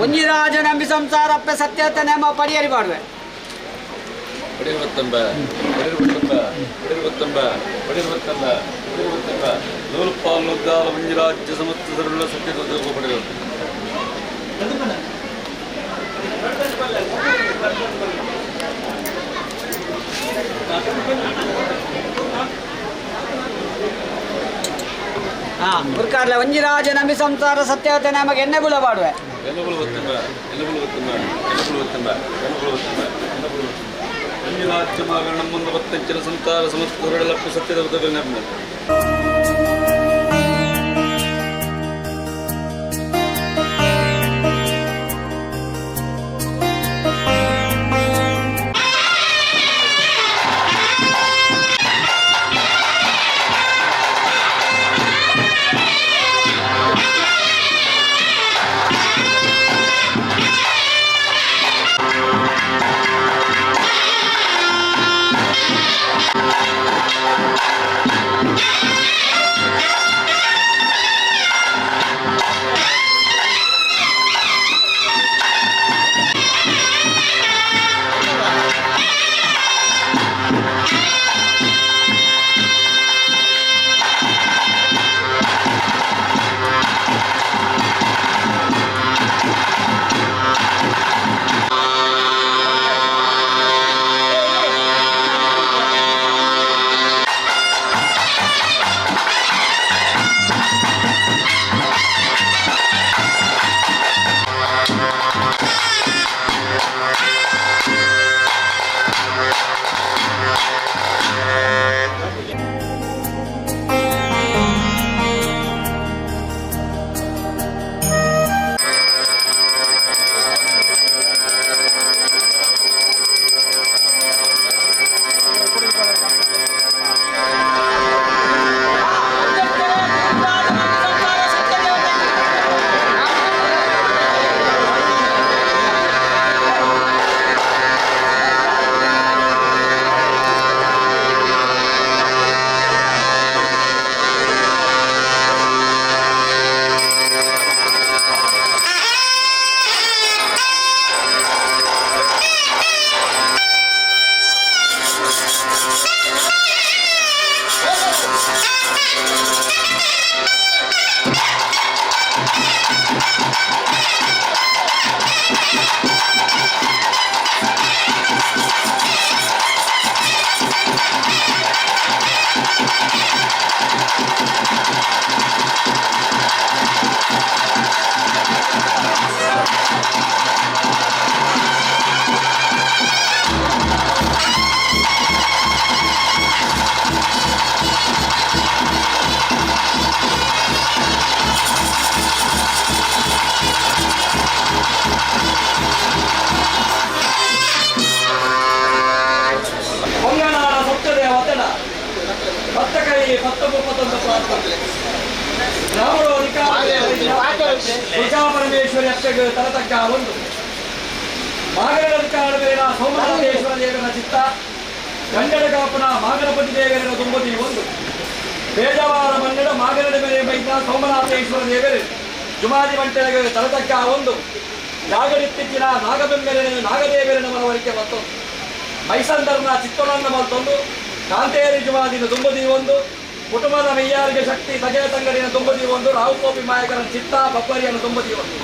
ಒಂಜಿ ರಾಜ ನಂಬಿ ಸಂಸಾರಪ್ಪ ಸತ್ಯತೆ ನೇಮ ಪಡಿಯರಿ ಮಾಡುವೆ ನೂಲ್ಪಾಲ್ ಒಂಜಿ ರಾಜ್ಯ ಸಮಸ್ತ ಸತ್ಯ ಪಡೆಯುವ ಪ್ರಕಾರ ಒಂಜಿ ರಾಜ ನಂಬಿ ಸಂಸಾರ ಸತ್ಯತೆ ನಮಗೆ ಎಣ್ಣೆ ಬುಳ ಮಾಡುವೆ ರಾಜ್ಯ ಮಗ ನಮ್ಮೊಂದು 25 ಸಂಸಾರ ಸಮಸ್ತ ಸತ್ಯದ ಪರಮೇಶ್ವರಿ ಅಪ್ಪಗೆ ತರತಕ್ಕ ಒಂದು ಮಾಗರಧಿಕಾರ ಸೋಮನಾಥೇಶ್ವರ ದೇವರ ಚಿತ್ತ ಗಂಡನ ಕಾಪನ ಮಾಗರಪತಿ ದೇವರ ತುಂಬದಿ ಒಂದು ಬೇಜವಾರ ಮನ್ನಡ ಮಾಗರದ ಮೇಲೆ ಬೈತ ಸೋಮನಾಥೇಶ್ವರ ದೇವರು ಜುಮಾದಿ ಮಂಟೆಗೆ ತರತಕ್ಕ ಒಂದು ನಾಗರಿತ್ತಿನ ನಾಗಬೆಂಬೆರನ ನಾಗದೇವರನ ಮನವರಿಕೆ ಮತ್ತೊಂದು ಮೈಸಂದರ್ನ ಚಿತ್ತನನ್ನ ಮತ್ತೊಂದು ಕಾಂತೇರಿ ಜುಮಾದಿನ ತುಂಬದಿ ಒಂದು ಕುಟುಂಬದ ಮೈಯಾರಿಗೆ ಶಕ್ತಿ ತಗೆಯ ತಂಗಡಿನ ತುಂಬದಿ ಒಂದು ರಾವುಕೋಪಿ ಮಾಯಕರ ಚಿತ್ತ ಬಬ್ಬರಿಯನ್ನು ತುಂಬದಿ ಒಂದು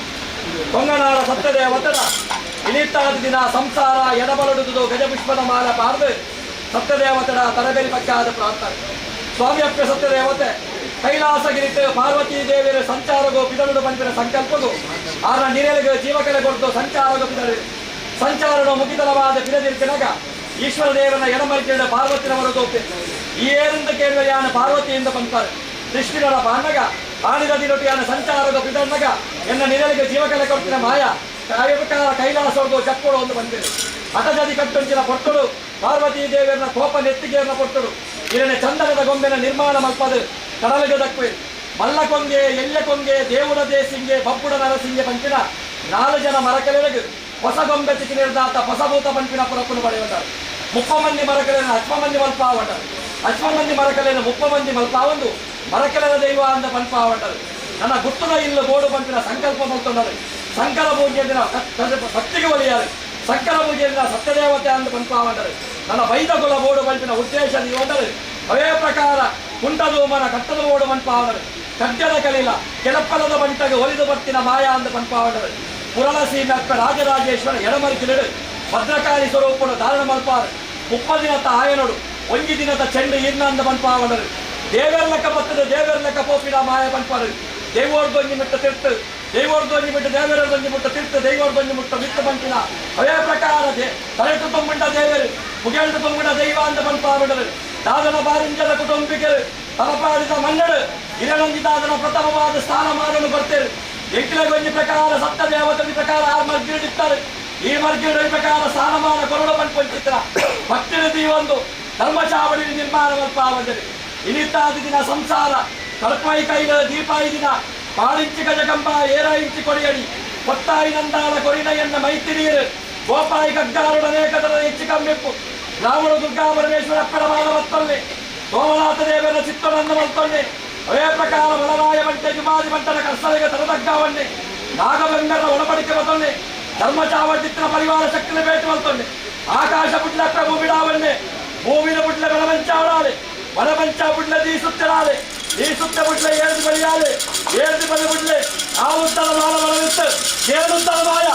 ಕೊಂಗನಾಡ ಸತ್ಯದ ಒತ್ತಡ ಇಳಿತಾದ ದಿನ ಸಂಸಾರ ಎಡಬಲಡುವುದು ಗಜಪುಷ್ಪದ ಮಾಲ ಪಾರ್ದು ಸತ್ಯದೇವತಡ ತರಬೇರಿ ಪಕ್ಕಾದ ಪ್ರಾರ್ಥನೆ ಸ್ವಾಮಿಯಪ್ಪ ಸತ್ಯದೇವತೆ ಕೈಲಾಸಗಿರಿಟ್ಟು ಪಾರ್ವತೀ ದೇವಿಯ ಸಂಚಾರಗೋ ಪಿದಳು ಪಂಪಿನ ಸಂಕಲ್ಪಗು ಆರ ನಿರೆಲಿಗೆ ಜೀವಕಲೆ ಕೊಡ್ತು ಸಂಚಾರಗೋ ಪಿದಳು ಸಂಚಾರಣ ಮುಗಿತಲವಾದ ಪಿದದಿರ್ಕಿನಾಗ ಈಶ್ವರ ದೇವನ ಎಡಮರಿಕೆಯ ಪಾರ್ವತಿನವರದು ಈ ಏರಿಂದ ಕೇಳುವ ಯಾನ ಪಾರ್ವತಿಯಿಂದ ಬಂತಾರೆ ಕೃಷ್ಣನ ಬಾಣಗ ಆಣಿದ ದಿನೊಟ್ಟಿಯಾನ ಸಂಚಾರದ ಪಿದಣ್ಣಗ ಎನ್ನ ನಿರಲಿಗೆ ಜೀವಕಲೆ ಕೊಡ್ತಿನ ಮಾಯ ಕೈಲಾಸೋದು ಚಕ್ಕೋಡು ಒಂದು ಬಂದಿದೆ ಹಠಜದಿ ಕಟ್ಟುಂಚಿನ ಪೊಟ್ಟಳು ಪಾರ್ವತೀ ದೇವಿಯನ್ನ ಕೋಪ ನೆತ್ತಿಗೆಯನ್ನ ಪೊಟ್ಟಳು ಇದನ್ನೇ ಚಂದನದ ಗೊಂಬೆನ ನಿರ್ಮಾಣ ಮಲ್ಪದು ಕಡಲಿಗೆ ದಕ್ಕುವೆ ಮಲ್ಲಕೊಂಗೆ ಎಲ್ಲೆಕೊಂಗೆ ದೇವುಡ ದೇಸಿಂಗೆ ಬಬ್ಬುಡ ನರಸಿಂಗೆ ಪಂಪಿನ 4 ಜನ ಮರಕಲೆಗೆ ಹೊಸ ಗೊಂಬೆ ಚಿಕ್ಕಿ ನಿರ್ದಾತ ಹೊಸಭೂತ ಪಂಪಿನ ಪುರಪ್ಪನು ಪಡೆಯುತ್ತಾರೆ 30 ಮಂದಿ ಮರಕಲೆನ 10 ಮಂದಿ ಮಲ್ಪಾವಂಟರು 10 ಮಂದಿ ಮರಕಲೆನ 30 ಮಂದಿ ಮಲ್ಪಾವೊಂದು ಮರಕಲೆನ ದೈವ ಅಂದ ಪಂಪಾವಂಟರು ನನ್ನ ಗುಟ್ಟುನ ಇಲ್ಲ ಬೋಡು ಪಂಪಿನ ಸಂಕಲ್ಪ ಮಲ್ತೊಂಡರು ಸಂಕಲ ಪೂಜೆ ದಿನ ಭಕ್ತಿಗೆ ಒಲಿಯಾರೆ ಸಂಕಲ ಪೂಜೆ ದಿನ ಸತ್ಯದೇವತೆ ಅಂತ ಪಂಪಾವಂಡರು ನನ್ನ ಬೈದಗುಲ ಬೋಡು ಪಂಪಿನ ಉದ್ದೇಶ ನೀವಂಡರು ಅವೇ ಪ್ರಕಾರ ಕುಂಟದೂಮನ ಕಟ್ಟದ ಬೋಡು ಪಂಪಾವಂಡರು ಕಡ್ಗದ ಕಲಿಲ ಕೆಳಪ್ಪಲದ ಬಂಟಗೆ ಒಲಿದು ಬರ್ತಿನ ಮಾಯಾ ಅಂತ ಪಂಪಾವಂಡರು ಪುರಳಸೀಮೆ ಅಕ್ಕ ರಾಜರಾಜೇಶ್ವರ ಎಡಮರಿಕಿಲಿಡು ಭದ್ರಕಾಳಿ ಸ್ವರೂಪನು ಧಾರಣ ಮಲ್ಪಾರು 30 ದಿನದ ಆಯನೋಡು 1 ದಿನದ ಚೆಂಡು ಇನ್ನ ಅಂದ ಪಂಪಾವಂಡರು ದೇವೇರ್ಲಕ ಬತ್ತದ ದೇವೇರ್ಲಕ ಪೋಪಿನ ಮಾಯ ಪಂಪಾರು ದೇವೋರ್ದೊಂಜಿ ಮಿಟ್ಟ ತಿರ್ತು ದೇವೋರ್ದೊಂಜಿ ಮಿಟ್ಟು ದೇವೇರದೊಂಜಿ ಮುಟ್ಟ ತಿರ್ತು ದೇವೋರ್ದೊಂಜಿ ಮುಟ್ಟ ಮಿತ್ತ ಬಂಟಿನ ಅವೇ ಪ್ರಕಾರ ತಲೆಟು ತೊಂಬುಂಡ ದೇವರು ಮುಗಿಯಲ್ಟು ತೊಂಬುಂಡ ದೈವ ಅಂತ ಪಂಪಾವಂಡರು ದಾದನ ಬಾರಿಂಜದ ಕುಟುಂಬಿಕರು ತಲಪಾಡಿದ ಮನ್ನಡು ಇರನೊಂದಿ ದಾದನ ಪ್ರಥಮವಾದ ಸ್ಥಾನಮಾನನ್ನು ಬರ್ತೇವೆ ಎಂಕಿಲಗೊಂಜಿ ಪ್ರಕಾರ ಸತ್ತ ದೇವತೆ ಪ್ರಕಾರ ಆ ಮರ್ಗಿಡಿತ್ತಾರೆ ಈ ಮರ್ಗಿಡ ಪ್ರಕಾರ ಸ್ಥಾನಮಾನ ಕೊರಡ ಪಂಚಿತ್ರ ಭಕ್ತಿರದಿ ಒಂದು ಧರ್ಮಚಾವಡಿ ನಿರ್ಮಾಣ ಮಲ್ಪಾವಂಡರು ಇನಿತ್ತಾದ ದಿನ ಸಂಸಾರ ಕಳಪಾಯಿ ಕೈಗಳ ದೀಪಾಯಿ ದಿನ ಪಾಳಿಂಚಿ ಗಜಕಂಬ ಏರಾಯಿಂಚಿ ಕೊಡಿಯಡಿ ಕೊತ್ತಾಯಿ ನಂದಾಳ ಕೊರಿನಯ್ಯನ್ನ ಮೈತಿರಿಯರು ಗೋಪಾಯಿ ಗಗ್ಗಾರುಡನೇ ಕದರ ಹೆಚ್ಚು ಕಮ್ಮಿಪ್ಪು ರಾವಣ ದುರ್ಗಾ ಪರಮೇಶ್ವರ ಪರಮಾನ ಮತ್ತೊಳ್ಳೆ ಸೋಮನಾಥ ದೇವರ ಚಿತ್ತನನ್ನು ಮಲ್ತೊಳ್ಳೆ ಅವೇ ಪ್ರಕಾರ ಬಲರಾಯ ಬಂಟೆ ಜುಮಾದಿ ಬಂಟನ ಕರ್ತಲೆಗೆ ತರದಗ್ಗಾವನ್ನೇ ನಾಗಬಂಗರ ಒಳಪಡಿಕೆ ಮತ್ತೊಳ್ಳೆ ಧರ್ಮಚಾವಟಿತ್ರ ಪರಿವಾರ ಶಕ್ತಿನ ಬೇಟು ಮಲ್ತೊಳ್ಳೆ ಆಕಾಶ ಬುಡ್ಲೆ ಪ್ರಭು ಬಿಡಾವನ್ನೇ ಭೂಮಿನ ಬುಡ್ಲೆ ಬಲವಂಚಾವಡಾಲೆ ಬಲವಂಚ ಬುಡ್ಲೆ ದೀಸುತ್ತಿರಾಲೆ ದೀಸುತ್ತ ಬುಡ್ಲೆ ಏಳು ಬಳಿಯಾಲೆ ಏಳು ಬಳಿ ಬುಡ್ಲೆ ಆ ಉತ್ತರ ಮಾಲ ಬಲವಿತ್ತು ಏಳುತ್ತರ ಮಾಯ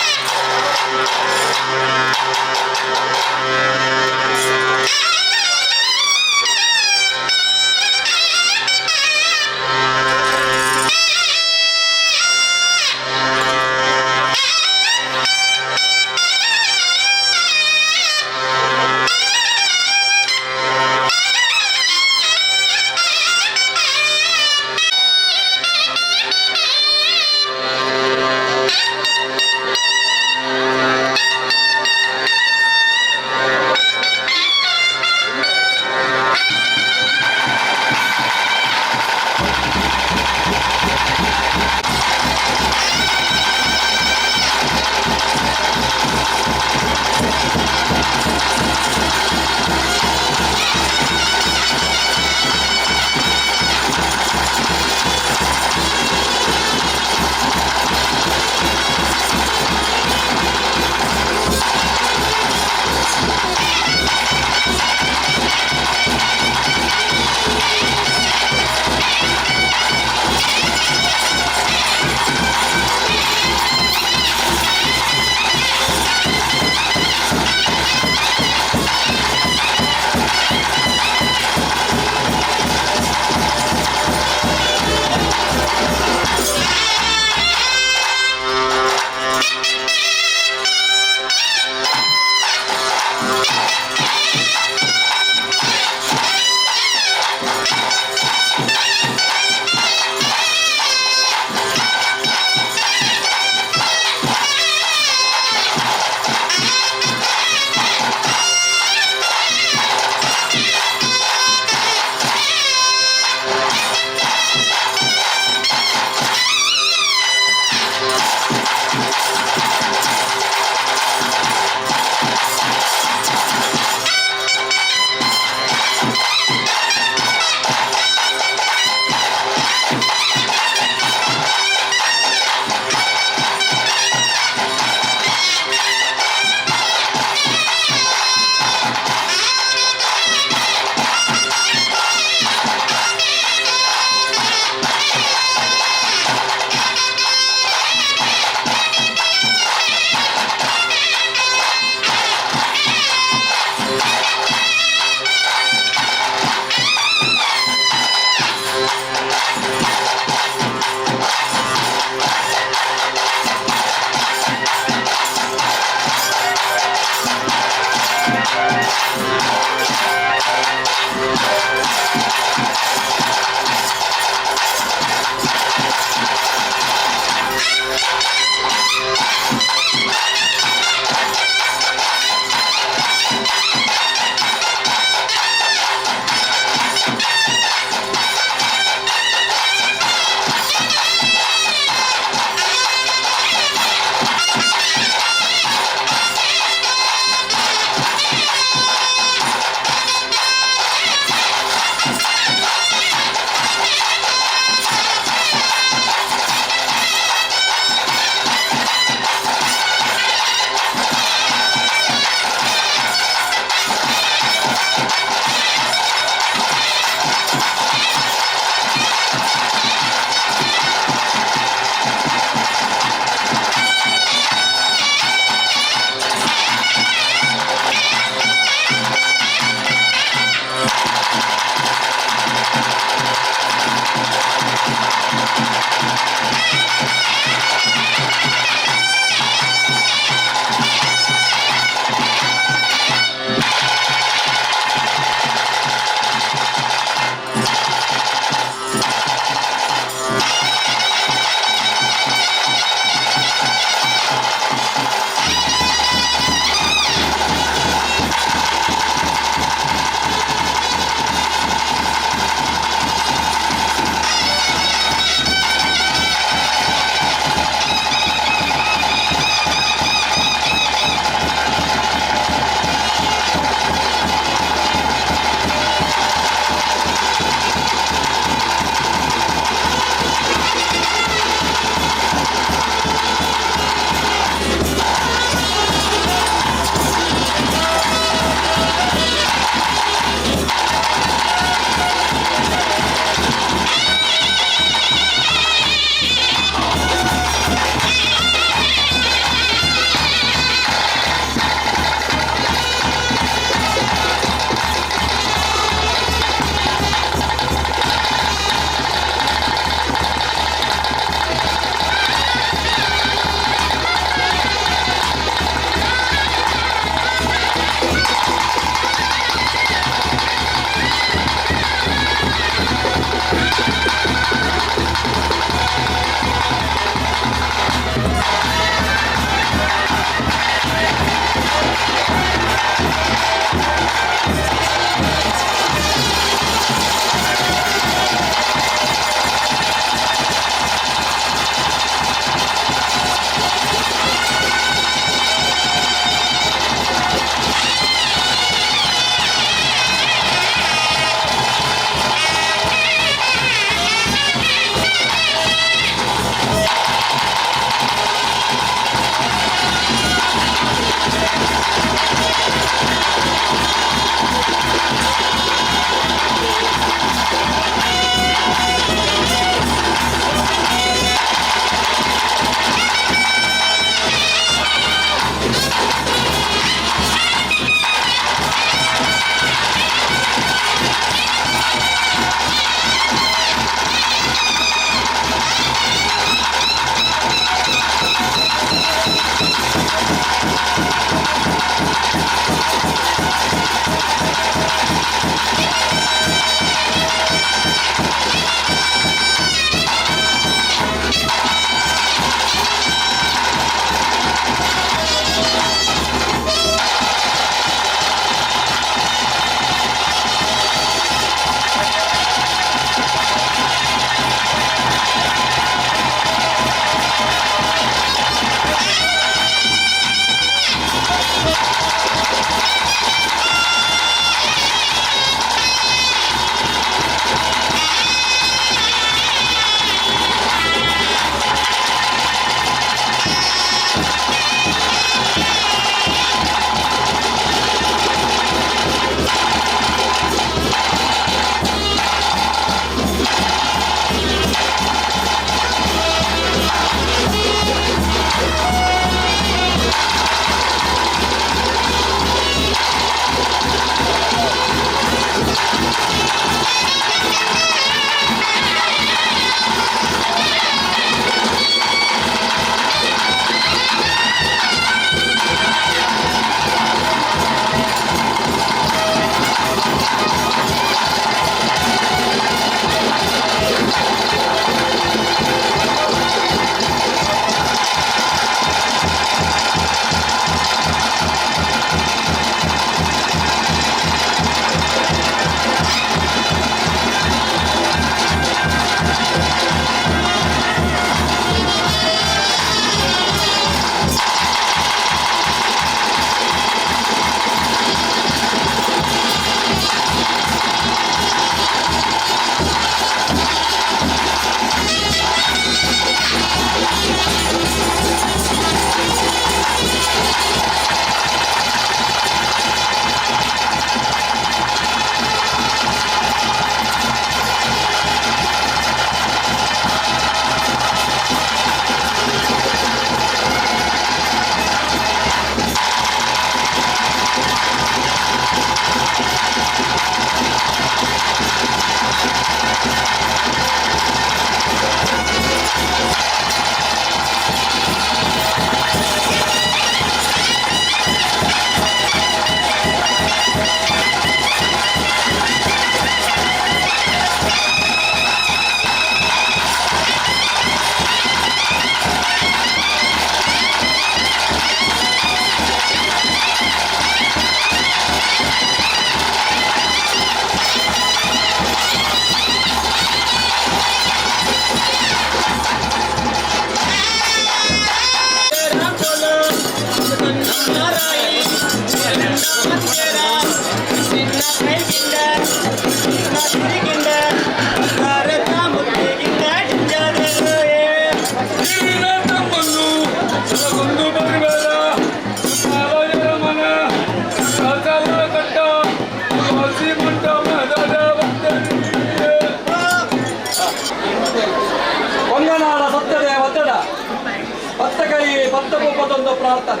నాదొందు ప్రార్థన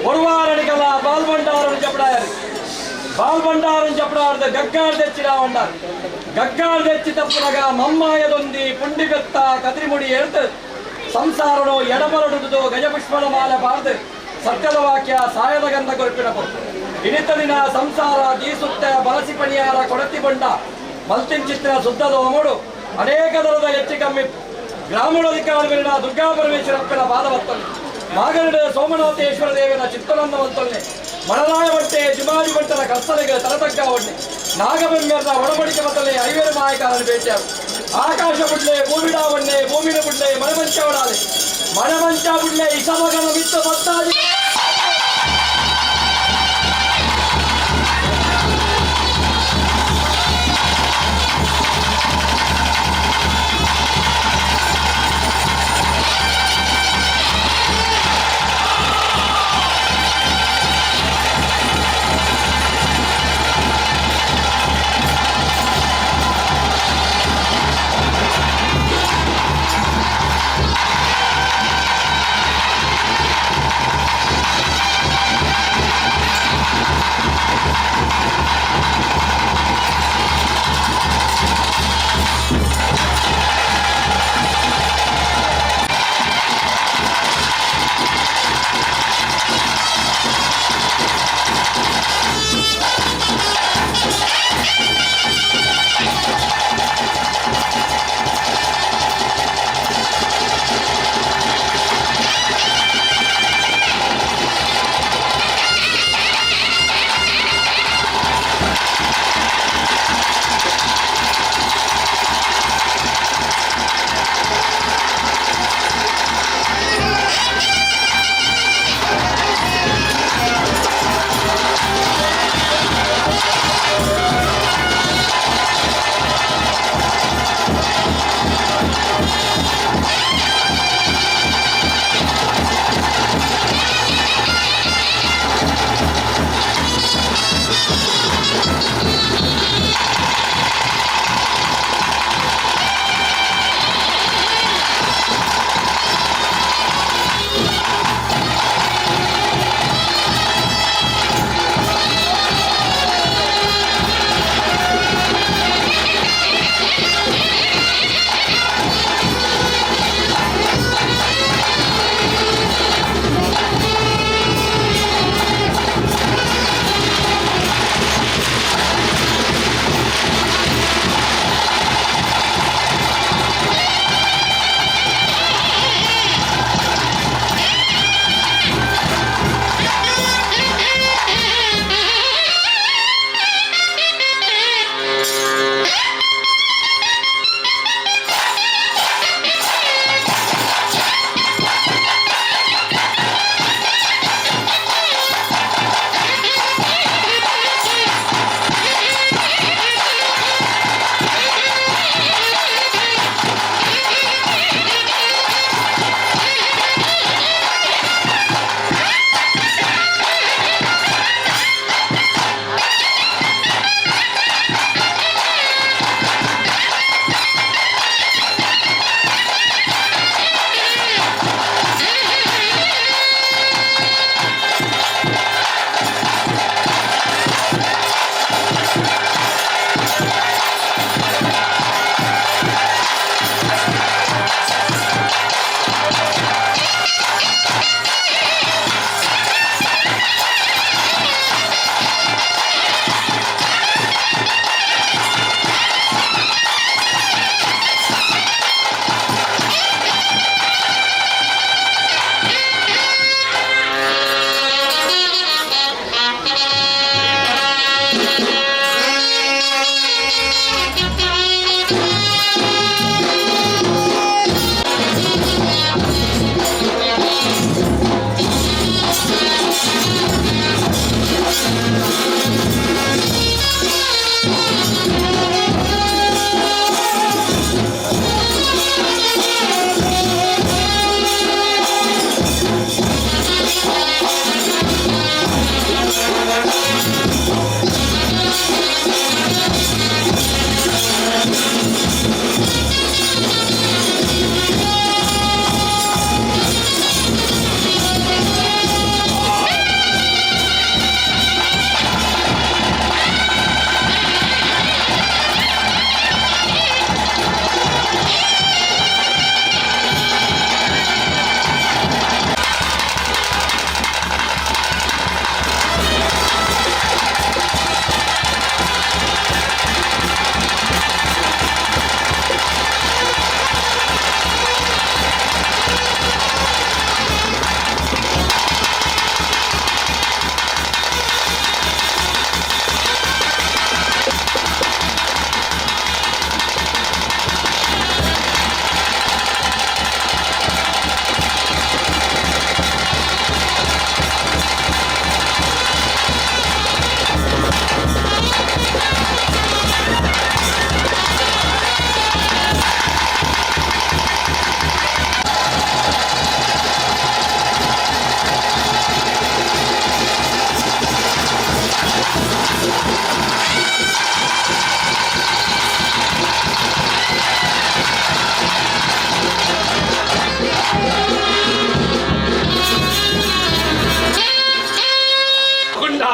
ఒరువారనికల పాల్గొంటారని చెప్పడారు పాల్గొంటారని చెప్పడారు గగ్గాలు తెచ్చిరా ఉన్నారు గగ్గాలు తెచ్చి తప్పునగా మమ్మాయదొంది పుండి పెత్త కదిరిముడి ఎడుతు ಸಂಸಾರನು ಎಡಬರಡುವುದು ಗಜಪುಷ್ಪನ ಮಾಲೆ ಬಾರ್ದು ಸತ್ಯದ ವಾಕ್ಯ ಸಾಯದ ಗಂಧ ಕೊರಪಿನಪು ಇನಿತ ದಿನ ಸಂಸಾರ ದೀಸುತ್ತೆ ಬಲಸಿ ಪಣಿಯಾರ ಕೊಡತಿ ಬಂಡ ಮಲ್ತಿನ್ ಚಿತ್ರ ಸುದ್ದದ ಒಮಡು ಅನೇಕ ದರದ ಹೆಚ್ಚು ಕಮ್ಮಿ ಗ್ರಾಮೀಣಾಧಿಕಾರಿಗಳಿನ ದುರ್ಗಾ ಪರಮೇಶ್ವರಪ್ಪನ ಪಾದವತ್ತಲ್ಲಿ ಮಾಗನಡ ಸೋಮನಾಥೇಶ್ವರ ದೇವಿನ ಚಿತ್ತನಂದವಂತಲ್ಲಿ ಮಣರಾಯ ಬಟ್ಟೆ ಜುಮಾಜಿ ಬಟ್ಟನ ಕರ್ತನೆಗೆ ತರತಗ್ಗ ಒಡ್ಡಿ ನಾಗಬೆಮ್ಮೆರ್ನ ಒಡಬಡಿಕೆ ಮತ್ತಲ್ಲಿ ಐವೇರು ಮಾಯಕಾರನ್ನು ಭೇಟಿಯಾರು ಆಕಾಶ ಬುಡ್ಲೆ ಭೂಮಿಡ ಬಣ್ಣೆ ಭೂಮಿನ ಬುಡ್ಲೆ ಮಣಮಂಚ ಒಡಾಲೆ ಮಣಮಂಚ ಬುಡ್ಲೆ ಇಸಮಗನ ಮಿತ್ತು ಮತ್ತಾದಿ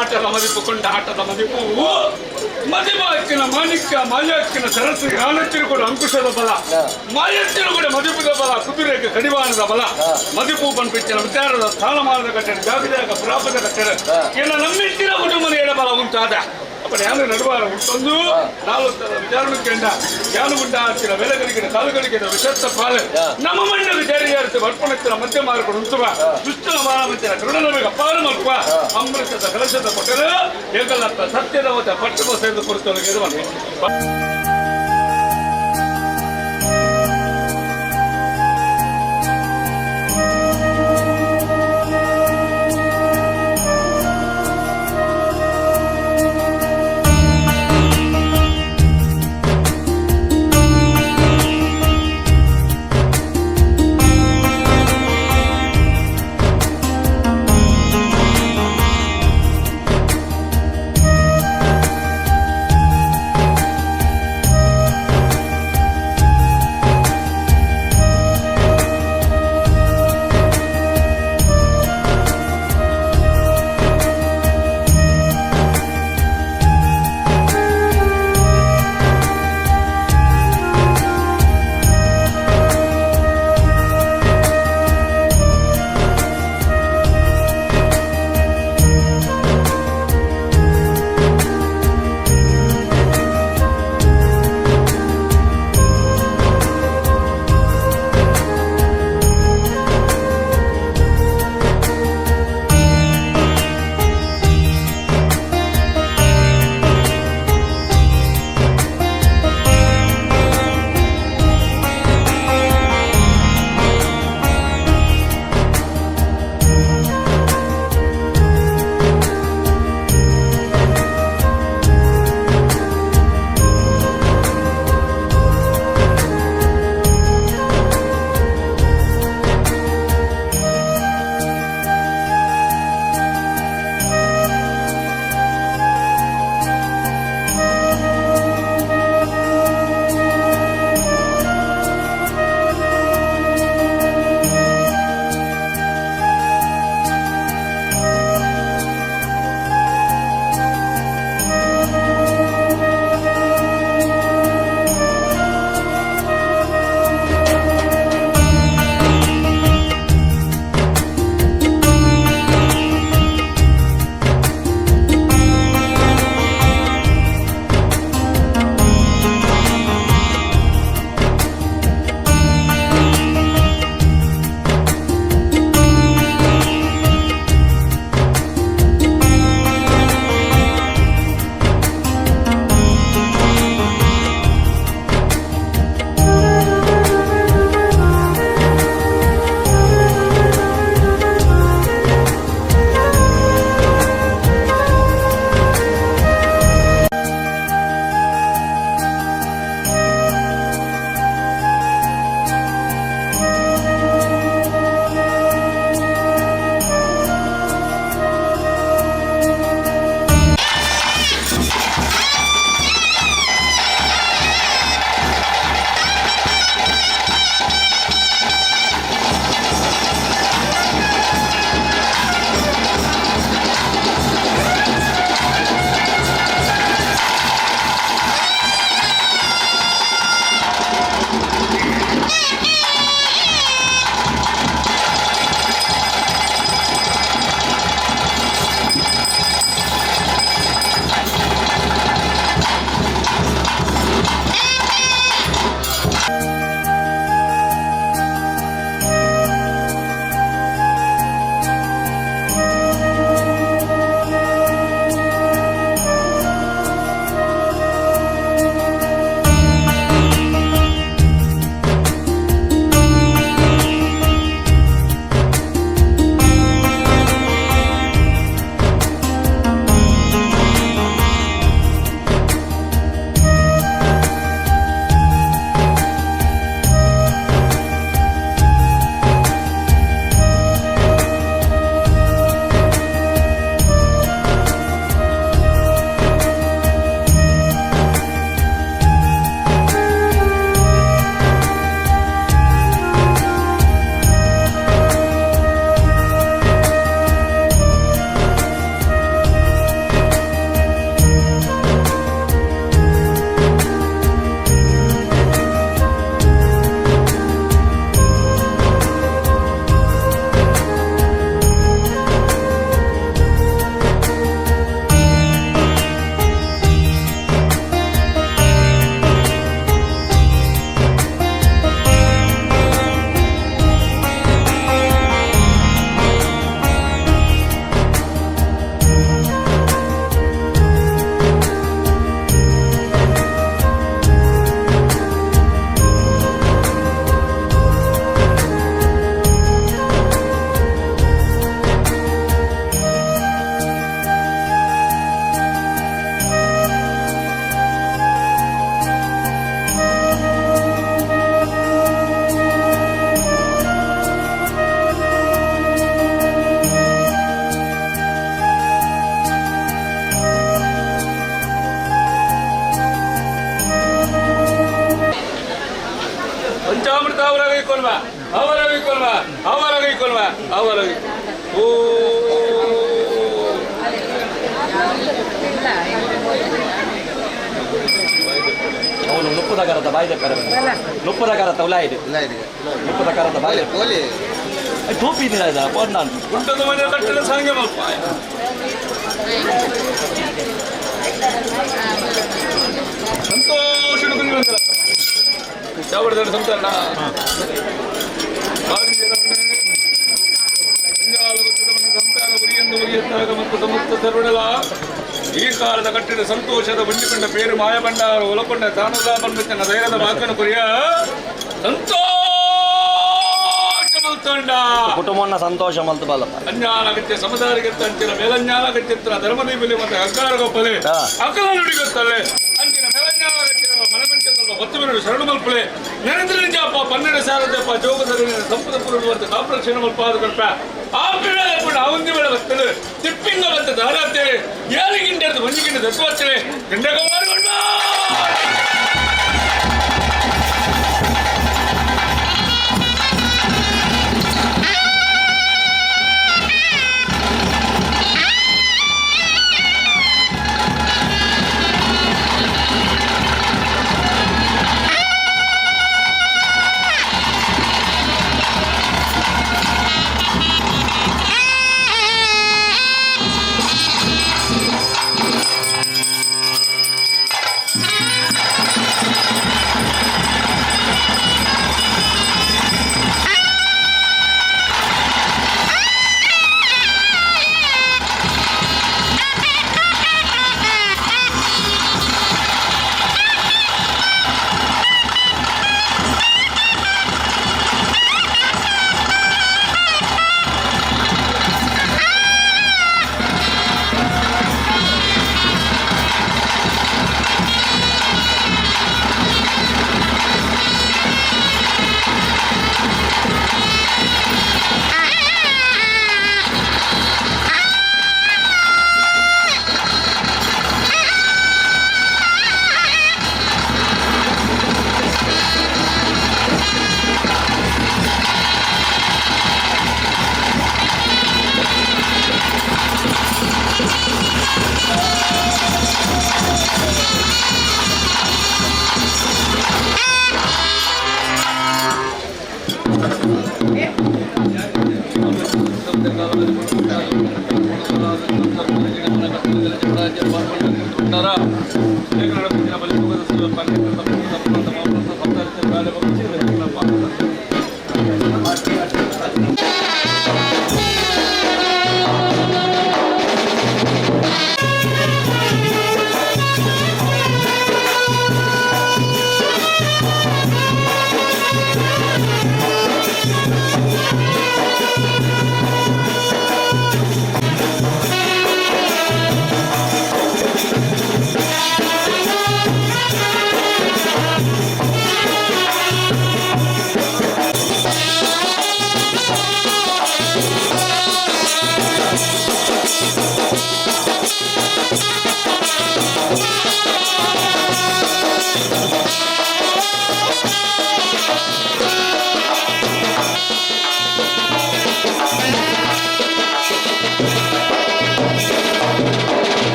ಆಟದ ಮದಿಪು ಕೊಂಡ ಆಟದ ಮದಿಪು ಮದಿಮಾಕಿನ ಮಾಣಿಕ್ಯ ಮಾಯಾಕಿನ ಸರಸ್ಸು ಜ್ಞಾನಚ್ಚಿರುಗಳು ಅಂಕುಶದ ಬಲ ಮಾಯಚ್ಚಿರುಗಳು ಮದಿಪುದ ಬಲ ಕುದುರೆಗೆ ಕಡಿವಾಣದ ಬಲ ಮದಿಪು ಪಂಪಿಚ್ಚಿನ ವಿಚಾರದ ಸ್ಥಾನಮಾನದ ಕಟ್ಟಡ ಜಾಗದಾಗ ಪ್ರಾಪದ ಕಟ್ಟಡ ಎಲ್ಲ ನಮ್ಮಿಚ್ಚಿನ ಕುಟುಂಬದ ಎಡಬಲ ಉಂಟಾದ அப்படி யாரு நடுவார உட்கொண்டு நாலு விசாரணைக்கேண்ட யானு உண்டாச்சின வேலைகளுக்கு காலுகளுக்கு விஷத்த பால் நம்ம மண்ணுக்கு தேடியாருக்கு வற்பணத்தின மத்தியமா இருக்கணும் உಂಟುವ ದುಷ್ಟನ ಮಾನವಂತಿನ ಕರುಣನಮಗೆ ಅಪಾರ ಮಲ್ಪುವ ಅಮೃತದ ಕಲಶದ ಕೊಟ್ಟರು ಏಕಲತ್ತ ಸತ್ಯದ ಹೊತ್ತ ಪಟ್ಟದ ಸೇರಿದು ಕುರಿತೊಳಗೆ ಇರುವನೆ ಓ ಅವನು ನುಪ್ಪದ ಕರದ ಬಾಯಿದೆ ಕರ ನುಪ್ಪದ ಕರತ ಉಲ ಇದೆ ನುಪ್ಪದ ಕರದ ಬಾಯಿ ಟೋಪಿ ಇದ್ದ ಪೋನ್ ನಾನು ಗುಂಟದ ಮನೆ ಕಟ್ಟಡ ಸಾಂಗೆ ಮಲ್ಪ ಸಂತೋಷ ಚಾವಡದ ಸಂತಾನ ಸಂತಾನ ಉರಿಯಂದು ಉರಿಯತ್ತಾಗ ಮತ್ತು ಸಮಸ್ತ ಸರ್ವಡಲ ಈ ಕಾಲದ ಕಟ್ಟಿದ ಸಂತೋಷದ ಬಂಡಿಕೊಂಡ ಪೇರು ಮಾಯಬಂಡಾರ ಒಲಕೊಂಡ ತಾನದ ಬಂದಿನ ಧೈರ್ಯದ ಮಾಕನ ಕುರಿಯ ಸಂತೋಷ ಮಲ್ತಂಡ ಕುಟುಂಬನ ಸಂತೋಷ ಮಲ್ತು ಬಲ ಅಜ್ಞಾನಗತ್ಯ ಸಮುದಾಯಗತ್ಯ ಅಂಚಿನ ಮೇಲಜ್ಞಾನಗತ್ಯತ್ರ ಧರ್ಮದೀಪಲಿ ಮತ್ತೆ ಅಹಂಕಾರ ಗೊಪ್ಪಲೆ ಅಕಲ ನುಡಿಗೊತ್ತಲೆ ಅಂಚಿನ ಮೇಲಜ್ಞಾನಗತ್ಯ ಮನಮಂಚದಲ್ಲಿ ಹೊತ್ತು ಬಿರಡು ಶರಣ ಮಲ್ಪಲೆ ನೆನೆದ್ರೆ ನಿಜಪ್ಪ 12 ಸಾರದಪ್ಪ ಜೋಗದಲ್ಲಿ ಸಂಪದ ಪೂರ್ವವರ್ತ ಕಾಪ್ರಕ್ಷಣ ಮಲ್ಪಾದ ಕಲ್ಪ ಆ ಪಿಳೆ ಕೂಡ ಅವಂದಿ ಬೆಳೆ ಬರ್ತದೆ ತಿಪ್ಪಿಂಗ ಬಂತ ದಾರಾತೆ ಏಳಿಗಿಂಡ ಮಂಜಿಗಿಂಡ ದಸವತ್ತಲೆ ಗಂಡಗವಾರು